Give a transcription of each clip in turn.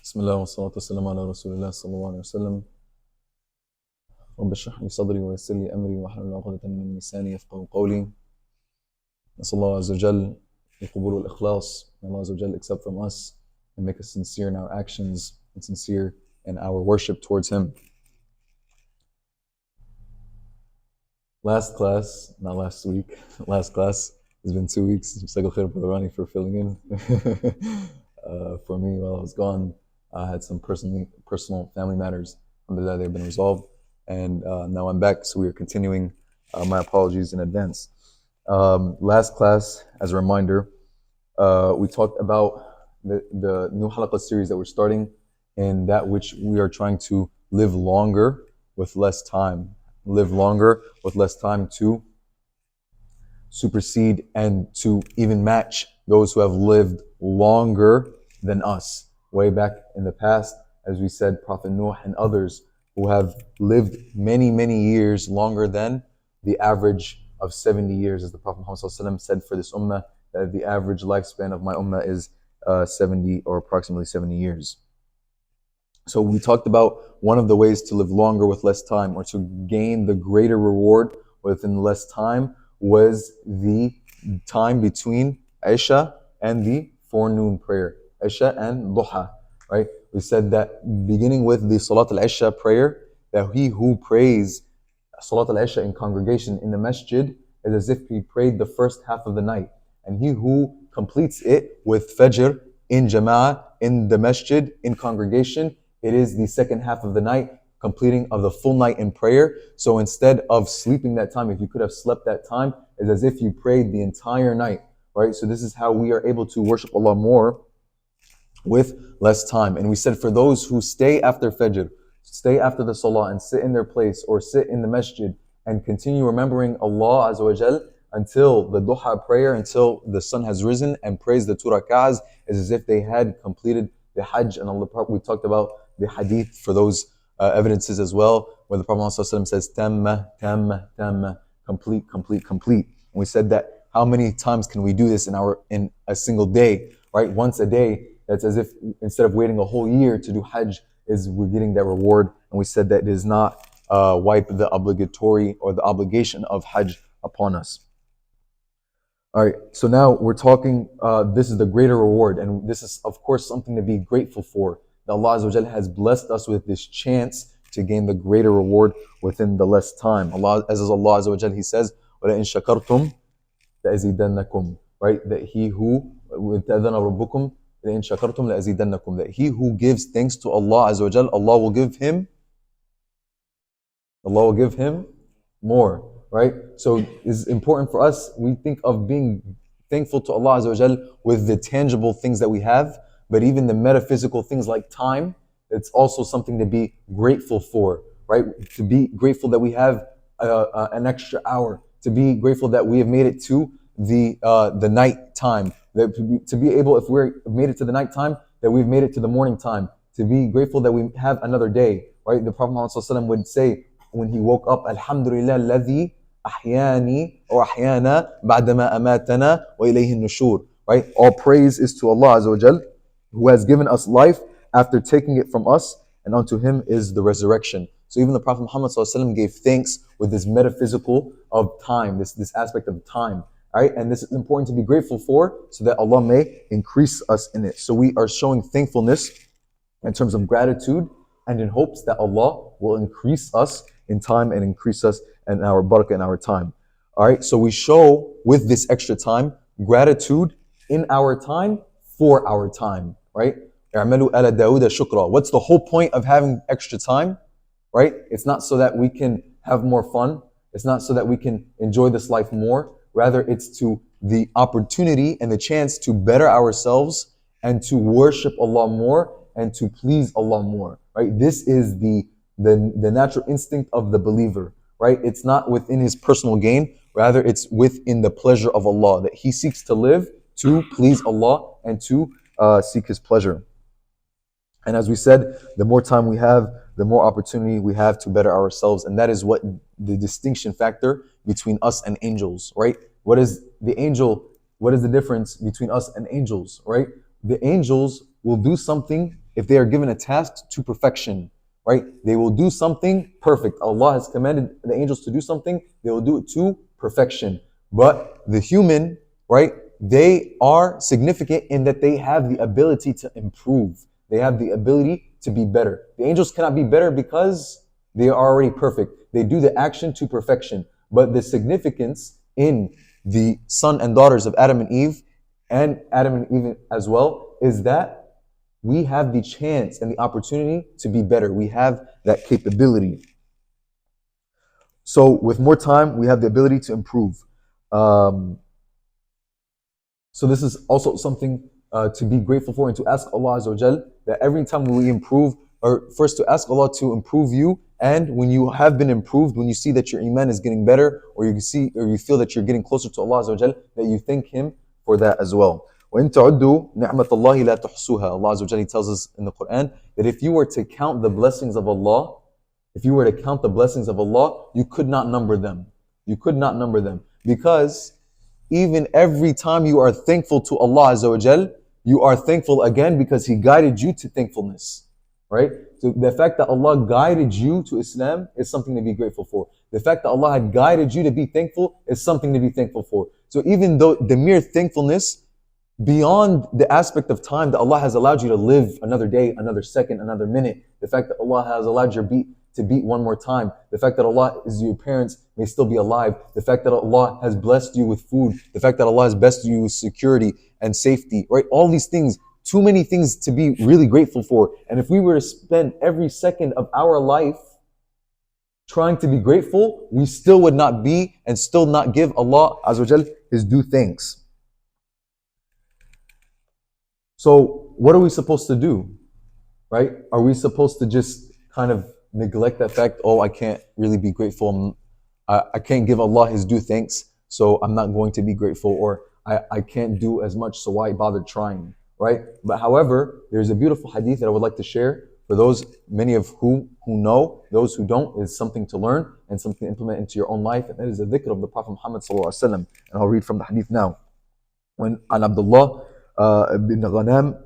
بسم الله والصلاة والسلام على رسول الله صلى الله عليه وسلم. رب اشرح لي صدري ويسر لي أمري واحلل عقدة من لساني يفقهوا قولي. نسأل الله عز وجل القبول والإخلاص. May Allah عز وجل accept from us and make us sincere in our actions and sincere in our worship towards Him. Last class, not last week, last class, it's been 2 weeks. Jazakallah khair, Brother Rani, for filling in. For me, while I was gone, I had some personal family matters. Alhamdulillah, they've been resolved. And now I'm back, so we are continuing. My apologies in advance. Last class, as a reminder, we talked about the new halaqah series that we're starting, and that which we are trying to live longer with less time. Live longer with less time to supersede and to even match those who have lived longer than us. Way back in the past, as we said, Prophet Nuh and others who have lived many, many years longer than the average of 70 years, as the Prophet Muhammad ﷺ said for this ummah, that the average lifespan of my ummah is 70 or approximately 70 years. So we talked about one of the ways to live longer with less time, or to gain the greater reward within less time, was the time between Isha and the forenoon prayer. Isha and Duha, right? We said that beginning with the Salat al-Isha prayer, that he who prays Salat al-Isha in congregation in the masjid is as if he prayed the first half of the night. And he who completes it with Fajr in Jama'ah, in the masjid, in congregation, it is the second half of the night, completing of the full night in prayer. So instead of sleeping that time, if you could have slept that time, it's as if you prayed the entire night, right? So this is how we are able to worship Allah more with less time. And we said for those who stay after Fajr, stay after the Salah and sit in their place or sit in the masjid and continue remembering Allah Azza wa Jal until the Duha prayer, until the sun has risen, and praise the 2 rak'ahs, is as if they had completed the Hajj. And Allah, we talked about the hadith for those evidences as well, where the Prophet ﷺ says, Tamma, tamma, tamma, complete, complete, complete. And we said that how many times can we do this in a single day, right? Once a day. That's as if instead of waiting a whole year to do Hajj, we're getting that reward. And we said that it does not wipe the obligatory or the obligation of Hajj upon us. All right, so now we're talking, this is the greater reward, and this is, of course, something to be grateful for. That Allah Azza wa Jalla has blessed us with this chance to gain the greater reward within the less time. Allah Azza wa Jalla, He says, وَلَئِن شَكَرْتُمْ لَأَزِيدَنَّكُمْ, right? That he who, وَإِذْ رَبُّكُمْ لَئِن شَكَرْتُمْ لَأَزِيدَنَّكُمْ, that he who gives thanks to Allah Azza wa Jalla, Allah will give him more, right? So it's important for us, we think of being thankful to Allah Azza wa Jalla with the tangible things that we have, but even the metaphysical things like time, it's also something to be grateful for, right? To be grateful that we have an extra hour, to be grateful that we have made it to the night time, that to be able, if we're made it to the night time, that we've made it to the morning time, to be grateful that we have another day, right? The Prophet Muhammad ﷺ would say when he woke up, Alhamdulillah alladhi ahyani or ahyana ba'dama amatana wa ilayhi nushur, right? All praise is to Allah Azza wa Jal, who has given us life after taking it from us, and unto Him is the resurrection. So even the Prophet Muhammad ﷺ gave thanks with this metaphysical of time, this aspect of time, right? And this is important to be grateful for, so that Allah may increase us in it. So we are showing thankfulness in terms of gratitude, and in hopes that Allah will increase us in time and increase us in our barakah in our time. All right, so we show with this extra time gratitude in our time for our time, right? اعملوا آل داود شكرا. What's the whole point of having extra time, right? It's not so that we can have more fun. It's not so that we can enjoy this life more. Rather, it's to the opportunity and the chance to better ourselves and to worship Allah more and to please Allah more, right? This is the natural instinct of the believer, right? It's not within his personal gain. Rather, it's within the pleasure of Allah, that he seeks to live to please Allah and to seek His pleasure. And as we said, the more time we have, the more opportunity we have to better ourselves. And that is what the distinction factor between us and angels, right? What is the difference between us and angels, right? The angels will do something if they are given a task to perfection, right? They will do something perfect. Allah has commanded the angels to do something, they will do it to perfection. But the human, right, they are significant in that they have the ability to improve. They have the ability to be better. The angels cannot be better because they are already perfect. They do the action to perfection. But the significance in the son and daughters of Adam and Adam and Eve as well, is that we have the chance and the opportunity to be better. We have that capability. So with more time, we have the ability to improve. Um, so this is also something to be grateful for and to ask Allah Azza wa Jal that every time we improve, or first to ask Allah to improve you, and when you have been improved, when you see that your iman is getting better, or you see or you feel that you're getting closer to Allah Azza wa Jal, that you thank Him for that as well. وَإِن تَعُدُّوا نِعْمَةَ اللَّهِ لَا تُحْصُوهَا. Allah Azza wa Jal tells us in the Quran that if you were to count the blessings of Allah, if you were to count the blessings of Allah, you could not number them. You could not number them. Because even every time you are thankful to Allah Azza wa Jal, you are thankful again because He guided you to thankfulness. Right? So the fact that Allah guided you to Islam is something to be grateful for. The fact that Allah had guided you to be thankful is something to be thankful for. So even though the mere thankfulness, beyond the aspect of time that Allah has allowed you to live another day, another second, another minute, the fact that Allah has allowed your beat to beat one more time, the fact that Allah is your parents may still be alive, the fact that Allah has blessed you with food, the fact that Allah has blessed you with security and safety, right? All these things, too many things to be really grateful for. And if we were to spend every second of our life trying to be grateful, we still would not be and still not give Allah Azza wa Jal His due thanks. So what are we supposed to do, right? Are we supposed to just kind of neglect that fact? Oh, I can't really be grateful. I can't give Allah His due thanks, so I'm not going to be grateful. Or I can't do as much, so why bother trying, right? But however, there's a beautiful hadith that I would like to share for those, many of who know, those who don't, is something to learn and something to implement into your own life. And that is the dhikr of the Prophet Muhammad sallallahu alaihi wasallam. And I'll read from the hadith now. When an Abdullah بن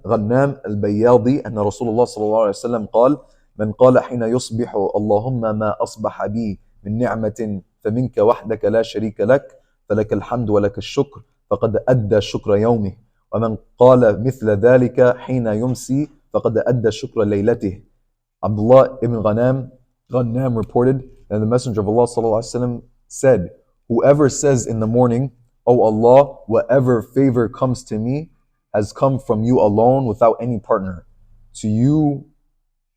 غنام البياضي أن رسول الله صلى الله عليه وسلم قال من قال حين يصبح اللهم ما أصبح بي من نعمة فمنك وحدك لا شريك لك فلك الحمد ولك الشكر فقد أدى شكر يومه ومن قال مثل ذلك حين يمسي فقد أدى شكر ليلته. Abdullah ibn Ghanam reported that the Messenger of Allah صلى الله عليه وسلم said, whoever says in the morning, O Allah, whatever favor comes to me has come from you alone without any partner. To you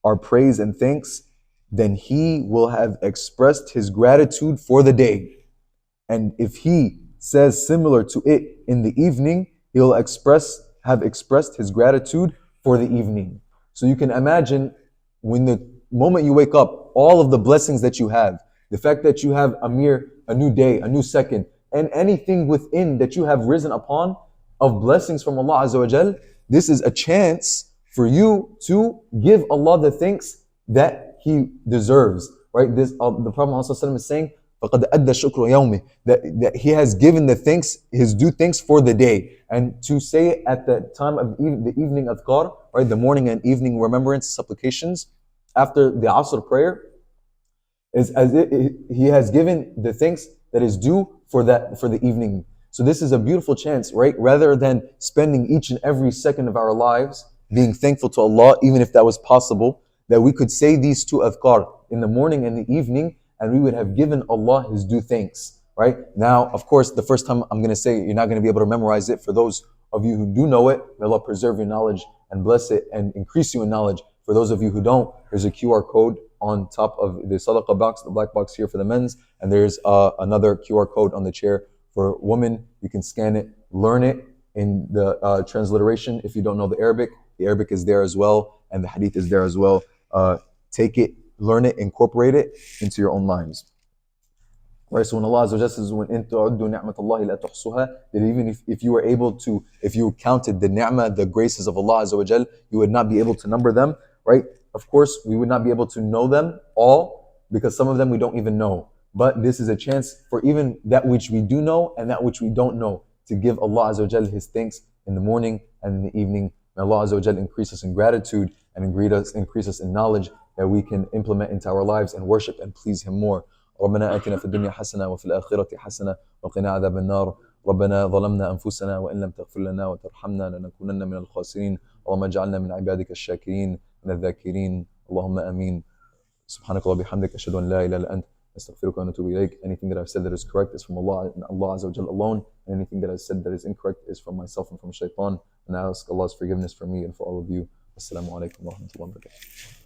are praise and thanks, then he will have expressed his gratitude for the day. And if he says similar to it in the evening, he'll have expressed his gratitude for the evening. So you can imagine when the moment you wake up, all of the blessings that you have, the fact that you have a new day, a new second, and anything within that you have risen upon of blessings from Allah Azza wa Jal, this is a chance for you to give Allah the thanks that He deserves. Right? This the Prophet Muhammad is saying, فَقَدْ أَدَّى شُكْرَ يَوْمِهِ, that he has given the thanks, his due thanks for the day. And to say at the time of the evening adhkar, right, the morning and evening remembrance supplications after the Asr prayer, is as he has given the thanks that is due for the evening. So this is a beautiful chance, right? Rather than spending each and every second of our lives being thankful to Allah, even if that was possible, that we could say these two adhkar in the morning and the evening, and we would have given Allah His due thanks, right? Now, of course, the first time I'm going to say, you're not going to be able to memorize it. For those of you who do know it, may Allah preserve your knowledge and bless it and increase you in knowledge. For those of you who don't, there's a QR code on top of the sadaqah box, the black box here for the men's, and there's another QR code on the chair for women. You can scan it, learn it in the transliteration. If you don't know the Arabic is there as well, and the hadith is there as well. Take it, learn it, incorporate it into your own lives. Right, so when Allah Azza wa Jalla says, وَإِن تُعُدُّوا نِعْمَةَ اللَّهِ لَا تُحْصُوهَا, that even if you were able to, if you counted the ni'mah, the graces of Allah Azza wa Jalla, you would not be able to number them, right? Of course, we would not be able to know them all, because some of them we don't even know. But this is a chance for even that which we do know and that which we don't know, to give Allah Azza wa Jalla His thanks in the morning and in the evening. May Allah Azza wa Jalla increase us in gratitude and increase us in knowledge that we can implement into our lives and worship and please Him more. ربنا آتنا في الدنيا حسنة وفي الآخرة حسنة وقنا عذاب النار. ربنا ظلمنا أنفسنا وإن لم تغفر لنا وترحمنا لنكونن من الخاسرين. اللهم اجعلنا من عبادك الشاكرين من الذاكرين. اللهم آمين. سبحانك اللهم وبحمدك أشهد أن لا إله إلا أنت أستغفرك وأتوب إليك. Anything that I've said that is correct is from Allah and Allah Azza wa Jalla alone. And anything that I've said that is incorrect is from myself and from Shaitan. And I ask Allah's forgiveness for me and for all of you. Assalamu alaikum wa rahmatullahi wa barakatuh.